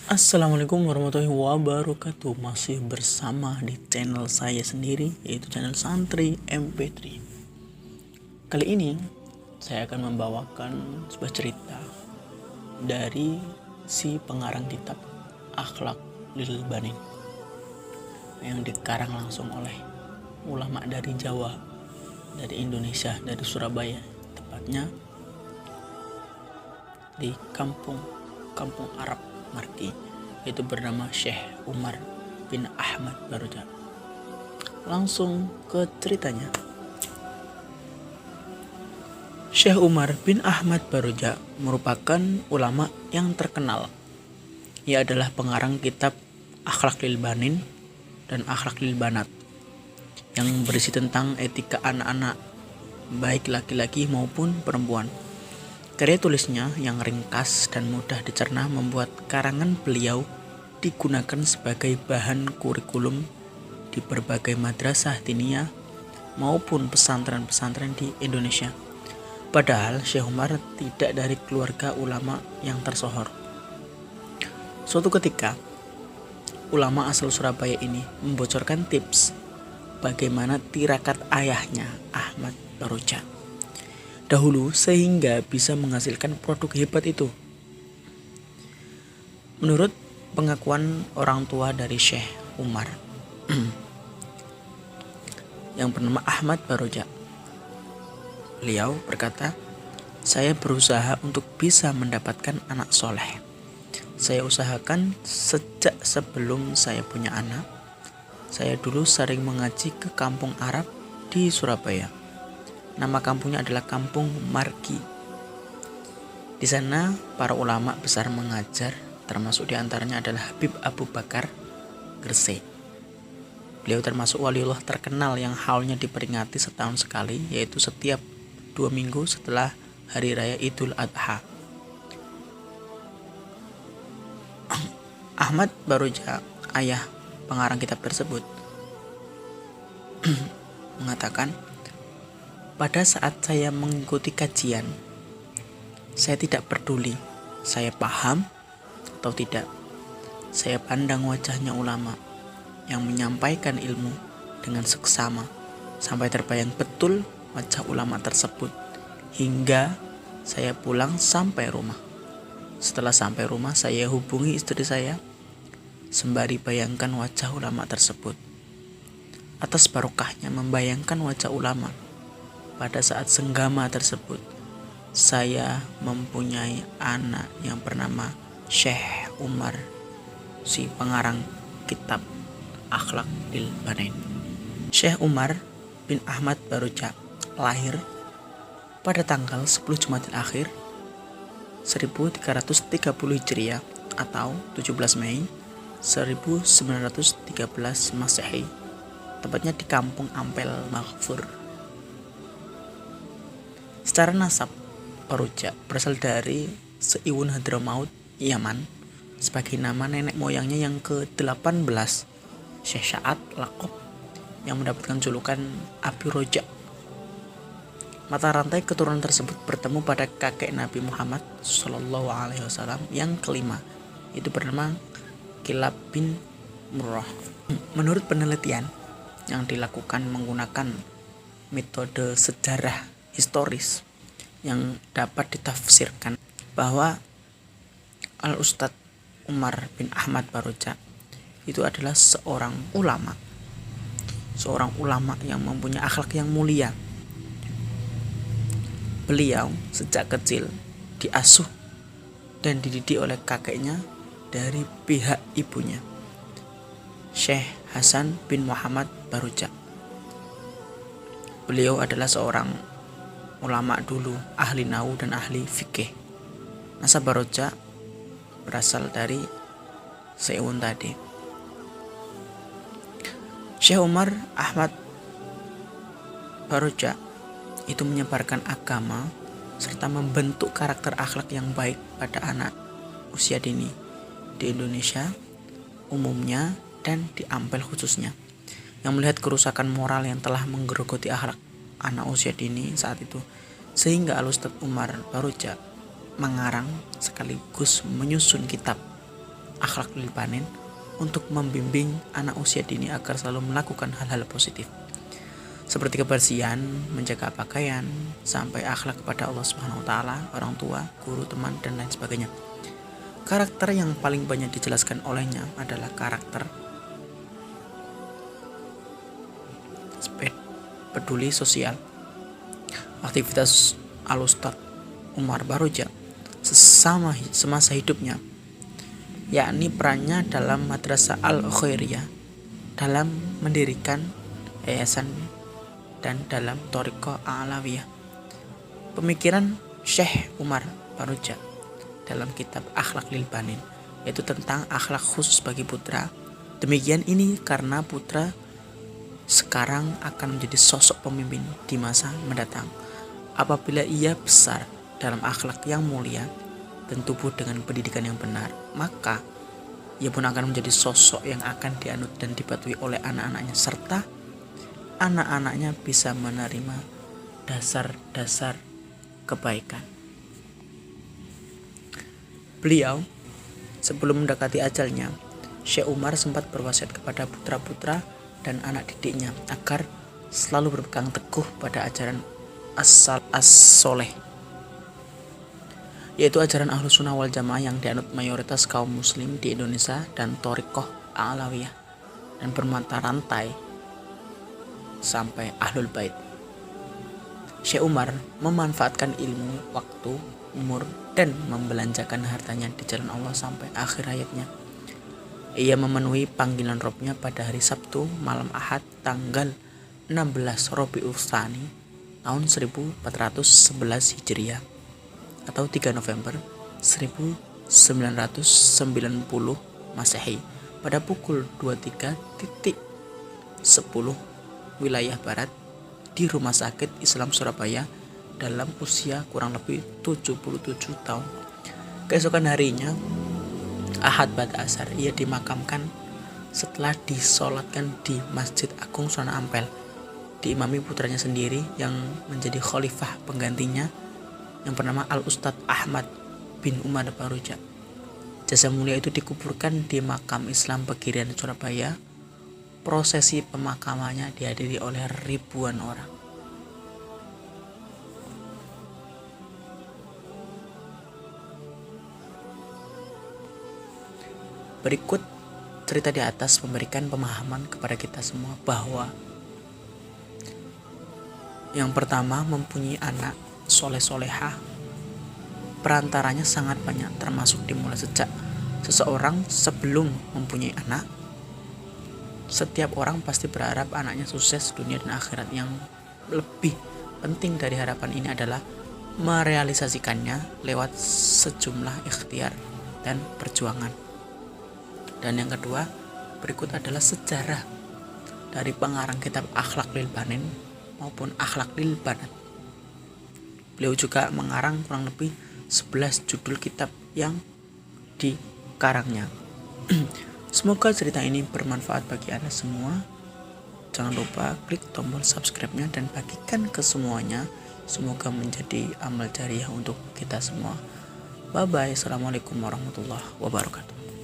Assalamualaikum warahmatullahi wabarakatuh. Masih bersama di channel saya sendiri, yaitu channel Santri MP3. Kali ini saya akan membawakan sebuah cerita dari si pengarang kitab Akhlak Lil Banin yang dikarang langsung oleh ulama dari Jawa, dari Indonesia, dari Surabaya, tepatnya di kampung Arab Marki, yaitu bernama Syekh Umar bin Ahmad Baroja. Langsung ke ceritanya. Syekh Umar bin Ahmad Baroja merupakan ulama yang terkenal. Ia adalah pengarang kitab Akhlak Lil Banin dan Akhlak Lil Banat yang berisi tentang etika anak-anak, baik laki-laki maupun perempuan. Karya tulisnya yang ringkas dan mudah dicerna membuat karangan beliau digunakan sebagai bahan kurikulum di berbagai madrasah diniyah maupun pesantren-pesantren di Indonesia. Padahal Syekh Umar tidak dari keluarga ulama yang tersohor. Suatu ketika, ulama asal Surabaya ini membocorkan tips bagaimana tirakat ayahnya, Ahmad Baroja, dahulu sehingga bisa menghasilkan produk hebat itu. Menurut pengakuan orang tua dari Syekh Umar yang bernama Ahmad Baroja, beliau berkata, "Saya berusaha untuk bisa mendapatkan anak soleh. Saya usahakan sejak sebelum saya punya anak. Saya dulu sering mengaji ke kampung Arab di Surabaya. Nama kampungnya adalah Kampung Marki. Di sana para ulama besar mengajar, termasuk diantaranya adalah Habib Abu Bakar Gresik. Beliau termasuk waliullah terkenal yang haulnya diperingati setahun sekali, yaitu setiap 2 minggu setelah Hari Raya Idul Adha." Ahmad Baroja, ayah pengarang kitab tersebut, mengatakan, "Pada saat saya mengikuti kajian, saya tidak peduli saya paham atau tidak. Saya pandang wajahnya ulama yang menyampaikan ilmu dengan seksama sampai terbayang betul wajah ulama tersebut hingga saya pulang sampai rumah. Setelah sampai rumah, saya hubungi istri saya sembari bayangkan wajah ulama tersebut. Atas barokahnya membayangkan wajah ulama pada saat senggama tersebut, saya mempunyai anak yang bernama Syekh Umar, si pengarang kitab Akhlak Lil Banin." Syekh Umar bin Ahmad Baroja lahir pada tanggal 10 Jumadil Akhir 1330 Hijriah atau 17 Mei 1913 Masehi, tepatnya di Kampung Ampel Maghfur. Secara nasab, Baroja berasal dari Seiwun Hadramaut, Yaman, sebagai nama nenek moyangnya yang ke-18, Syekh Sa'ad Lakob, yang mendapatkan julukan Abi Roja. Mata rantai keturunan tersebut bertemu pada kakek Nabi Muhammad SAW yang kelima, itu bernama Kilab bin Murrah. Menurut penelitian yang dilakukan menggunakan metode sejarah historis yang dapat ditafsirkan bahwa Al-Ustadz Umar bin Ahmad Baroja itu adalah seorang ulama yang mempunyai akhlak yang mulia. Beliau sejak kecil diasuh dan dididik oleh kakeknya dari pihak ibunya, Syekh Hasan bin Muhammad Baroja. Beliau adalah seorang ulama dulu, ahli nahwu dan ahli fikih. Nasab Baroja berasal dari Seiwun tadi. Syekh Umar Ahmad Baroja itu menyebarkan agama serta membentuk karakter akhlak yang baik pada anak usia dini di Indonesia umumnya dan di Ampel khususnya, yang melihat kerusakan moral yang telah menggerogoti akhlak anak usia dini saat itu, sehingga Al-Ustadz Umar Baroja mengarang sekaligus menyusun kitab akhlak lil banin untuk membimbing anak usia dini agar selalu melakukan hal-hal positif seperti kebersihan, menjaga pakaian, sampai akhlak kepada Allah Subhanahu wa taala, orang tua, guru, teman, dan lain sebagainya. Karakter yang paling banyak dijelaskan olehnya adalah karakter peduli sosial. Aktivitas Al-Ustadz Umar Baroja semasa hidupnya, yakni perannya dalam Madrasah Al-Khairiyah, dalam mendirikan yayasan, dan dalam Thariqah Alawiyah. Pemikiran Syekh Umar Baroja dalam kitab Akhlak lil Banin, yaitu tentang akhlak khusus bagi putra. Demikian ini karena putra sekarang akan menjadi sosok pemimpin di masa mendatang. Apabila ia besar dalam akhlak yang mulia dan tumbuh dengan pendidikan yang benar, maka ia pun akan menjadi sosok yang akan dianut dan dipatuhi oleh anak-anaknya, serta anak-anaknya bisa menerima dasar-dasar kebaikan. Beliau sebelum mendekati ajalnya, Syekh Umar sempat berwasiat kepada putra-putra dan anak didiknya agar selalu berpegang teguh pada ajaran as-soleh, yaitu ajaran Ahlus Sunnah wal Jamaah yang dianut mayoritas kaum muslim di Indonesia dan Thariqah Alawiyah, dan bermata rantai sampai Ahlul Bait. Syekh Umar memanfaatkan ilmu, waktu, umur, dan membelanjakan hartanya di jalan Allah sampai akhir hayatnya. Ia memenuhi panggilan Robnya pada hari Sabtu malam Ahad tanggal 16 Rabiul Tsani tahun 1411 Hijriah atau 3 November 1990 Masehi pada pukul 23.10 wilayah barat di Rumah Sakit Islam Surabaya dalam usia kurang lebih 77 tahun. Keesokan harinya, Ahad pada asar, ia dimakamkan setelah disolatkan di Masjid Agung Sunan Ampel, diimami putranya sendiri yang menjadi khalifah penggantinya yang bernama Al-Ustadz Ahmad bin Umar Baroja. Jasa mulia itu dikuburkan di Makam Islam Pegirian Surabaya. Prosesi pemakamannya dihadiri oleh ribuan orang. Berikut cerita di atas memberikan pemahaman kepada kita semua bahwa yang pertama, mempunyai anak soleh-solehah perantaranya sangat banyak, termasuk dimulai sejak seseorang sebelum mempunyai anak. Setiap orang pasti berharap anaknya sukses dunia dan akhirat. Yang lebih penting dari harapan ini adalah merealisasikannya lewat sejumlah ikhtiar dan perjuangan. Dan yang kedua, berikut adalah sejarah dari pengarang kitab Akhlak lil Banin maupun Akhlak lil Banat. Beliau juga mengarang kurang lebih 11 judul kitab yang dikarangnya. Semoga cerita ini bermanfaat bagi Anda semua. Jangan lupa klik tombol subscribe-nya dan bagikan ke semuanya. Semoga menjadi amal jariah untuk kita semua. Bye-bye. Assalamualaikum warahmatullahi wabarakatuh.